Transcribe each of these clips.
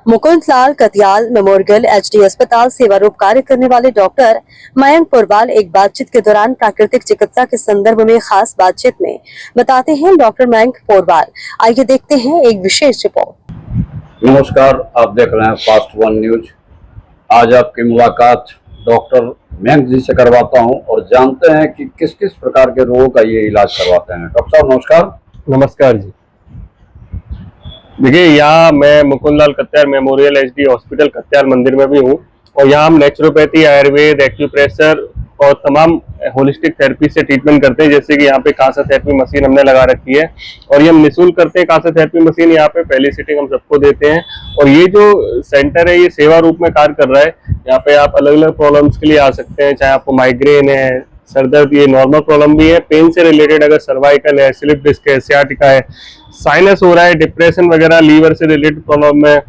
Mukundlal कतियाल memorial HD अस्पताल सेवारूप कार्य करने वाले डॉक्टर मयंक पोरवाल एक बातचीत के दौरान प्राकृतिक चिकित्सा के संदर्भ में खास बातचीत में बताते हैं डॉक्टर मयंक पोरवाल। आइए देखते हैं एक विशेष रिपोर्ट। नमस्कार, आप देख रहे हैं फास्ट वन न्यूज। आज आपकी मुलाकात डॉक्टर मयंक जी से करवाता हूं और जानते हैं कि किस किस प्रकार के रोगों का ये इलाज करवाते हैं। डॉक्टर साहब नमस्कार। नमस्कार जी। देखिए, यहाँ मैं Mukundlal Katyal memorial HD hospital Katyal मंदिर में भी हूँ और यहाँ हम नेचुरोपैथी, आयुर्वेद, एक्यूप्रेशर और तमाम होलिस्टिक थेरेपी से ट्रीटमेंट करते हैं। जैसे कि यहाँ पे कांसा थेरेपी मशीन हमने लगा रखी है और ये हम निःशुल्क करते हैं। कांसा थेरेपी मशीन यहाँ पे पहली सीटिंग हम सबको देते हैं और ये जो सेंटर है ये सेवा रूप में कार्य कर रहा है। यहाँ पे आप अलग अलग प्रॉब्लम्स के लिए आ सकते हैं, चाहे आपको माइग्रेन है, सर दर्द, ये नॉर्मल प्रॉब्लम भी है, पेन से रिलेटेड अगर सर्वाइकल है, स्लिप डिस्क है, सियाटिका है, साइनस हो रहा है, डिप्रेशन वगैरह, लीवर से रिलेटेड प्रॉब्लम है,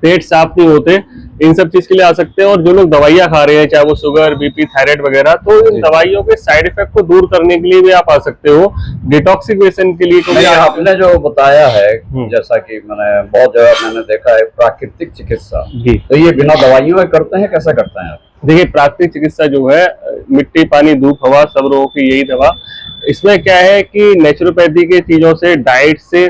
पेट साफ नहीं होते, इन सब चीज के लिए आ सकते हैं। और जो लोग दवाइयाँ खा रहे हैं, चाहे वो शुगर, बीपी, थायराइड वगैरह, तो इन दवाइयों के साइड इफेक्ट को दूर करने के लिए भी आप आ सकते हो। डिटॉक्सिफिकेशन के लिए तो आपने जो बताया है, जैसा कि मैंने बहुत जगह मैंने देखा है प्राकृतिक चिकित्सा जी, तो ये बिना दवाइयों में करते हैं, कैसा करते हैं आप? देखिए, प्राकृतिक चिकित्सा जो है मिट्टी, पानी, धूप, हवा, सब रोगों की यही दवा। इसमें क्या है कि नेचुरोपैथी के चीजों से, डाइट से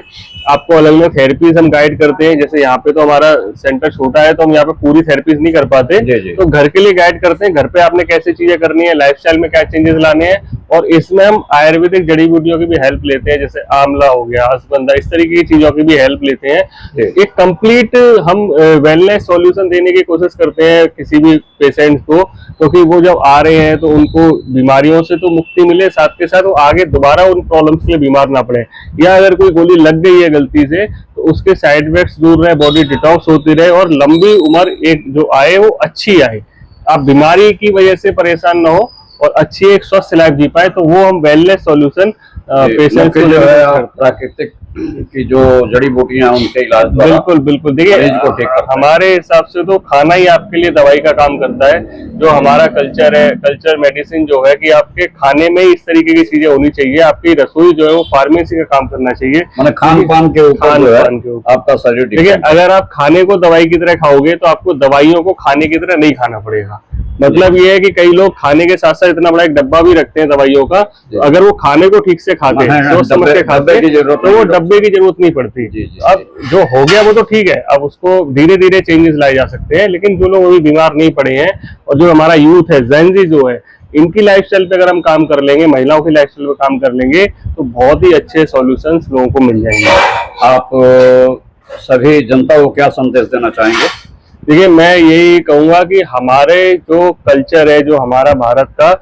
आपको अलग अलग थेरेपीज हम गाइड करते हैं। जैसे यहाँ पे तो हमारा सेंटर छोटा है तो हम यहाँ पे पूरी थेरेपीज नहीं कर पाते, तो घर के लिए गाइड करते हैं। घर पे आपने कैसे चीजें करनी है, लाइफस्टाइल में क्या चेंजेस लाने हैं, और इसमें हम आयुर्वेदिक जड़ी बूटियों की भी हेल्प लेते हैं। जैसे आंवला हो गया, अश्वगंधा, इस तरीके की चीजों की भी हेल्प लेते हैं। एक कंप्लीट हम वेलनेस सॉल्यूशन देने की कोशिश करते हैं किसी भी पेशेंट को, क्योंकि वो जब आ रहे हैं तो उनको बीमारियों से तो मुक्ति मिले, साथ के साथ वो आगे दोबारा उन प्रॉब्लम्स के लिए बीमार ना पड़े, या अगर कोई गोली लग गई है गलती से तो उसके साइड इफेक्ट्स दूर रहे, बॉडी डिटॉक्स होती रहे और लंबी उम्र एक जो आए वो अच्छी आए, आप बीमारी की वजह से परेशान ना हो और अच्छी एक स्वस्थ लाइफ जी पाए। तो वो हम वेलनेस सॉल्यूशन पेशेंट को जो है प्राकृतिक की जो जड़ी बूटियां उनके इलाज बिल्कुल बिल्कुल। देखिए, हमारे हिसाब से तो खाना ही आपके लिए दवाई का काम करता है। जो हमारा कल्चर है, कल्चर मेडिसिन जो है कि आपके खाने में इस तरीके की चीजें होनी चाहिए। आपकी रसोई जो है वो फार्मेसी का काम करना चाहिए, मतलब खान पान के ऊपर आपका शरीर। देखिए, अगर आप खाने को दवाई की तरह खाओगे तो आपको दवाइयों को खाने की तरह नहीं खाना पड़ेगा। मतलब ये है कि कई लोग खाने के साथ साथ इतना बड़ा एक डब्बा भी रखते हैं दवाइयों का, तो अगर वो खाने को ठीक से खाते हैं, सोच समझ के खाते हैं, तो वो डब्बे की जरूरत नहीं पड़ती। अब जो हो गया वो तो ठीक है, अब उसको धीरे धीरे चेंजेस लाए जा सकते हैं। लेकिन जो लोग अभी बीमार नहीं पड़े हैं और जो हमारा यूथ है, जेन-ज़ी जो है, इनकी लाइफस्टाइल पे अगर हम काम कर लेंगे, महिलाओं की लाइफस्टाइल पे काम कर लेंगे, तो बहुत ही अच्छे सॉल्यूशंस लोगों को मिल जाएंगे। आप सभी जनता को क्या संदेश देना चाहेंगे? देखिए, मैं यही कहूंगा कि हमारे जो कल्चर है, जो हमारा भारत का,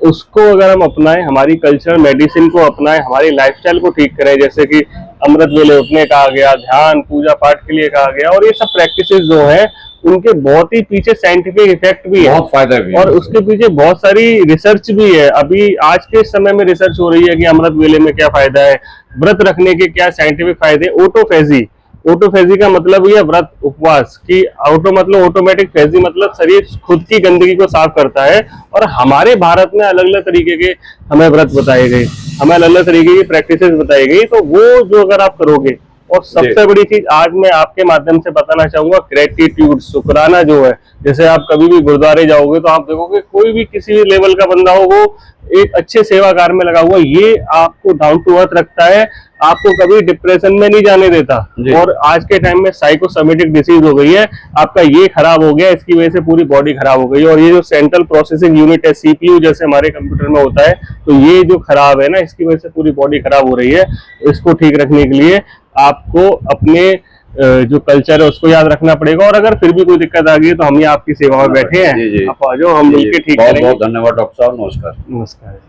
उसको अगर हम अपनाएं, हमारी कल्चर मेडिसिन को अपनाएं, हमारी लाइफस्टाइल को ठीक करें। जैसे कि अमृत वेले उठने कहा गया, ध्यान, पूजा पाठ के लिए कहा गया, और ये सब प्रैक्टिसेस जो हैं उनके बहुत ही पीछे साइंटिफिक इफेक्ट भी है, बहुत फायदा भी है, और उसके पीछे बहुत सारी रिसर्च भी है। अभी आज के समय में रिसर्च हो रही है कि अमृत वेले में क्या फायदा है, व्रत रखने के क्या साइंटिफिक फायदे। ऑटोफेजी, ऑटोफेजी का मतलब ये व्रत, उपवास की, ऑटो मतलब ऑटोमेटिक, फेजी मतलब शरीर खुद की गंदगी को साफ करता है। और हमारे भारत में अलग अलग तरीके के हमें व्रत बताए गए, हमें अलग अलग तरीके की प्रैक्टिसेस बताई गई, तो वो जो अगर आप करोगे, और सबसे बड़ी चीज आज मैं आपके माध्यम से बताना चाहूंगा, ग्रेटिट्यूड, शुक्राना जो है। जैसे आप कभी भी गुरुद्वारे जाओगे तो आप देखोगे कोई भी किसी भी लेवल का बंदा हो, वो एक अच्छे सेवा कार्य में लगा हुआ, ये आपको डाउन टू अर्थ रखता है, आपको कभी डिप्रेशन में नहीं जाने देता। और आज के टाइम में साइकोसोमेटिक डिसीज हो गई है, आपका ये खराब हो गया, इसकी वजह से पूरी बॉडी खराब हो गई। और ये जो सेंट्रल प्रोसेसिंग यूनिट है, सीपीयू जैसे हमारे कंप्यूटर में होता है, तो ये जो खराब है ना, इसकी वजह से पूरी बॉडी खराब हो रही है। इसको ठीक रखने के लिए आपको अपने जो कल्चर है उसको याद रखना पड़ेगा। और अगर फिर भी कोई दिक्कत आ गई तो हम ही आपकी सेवा में बैठे हैं, आप आ जाओ, हम मिलकर ठीक करेंगे। बहुत धन्यवाद डॉक्टर साहब, नमस्कार। नमस्कार।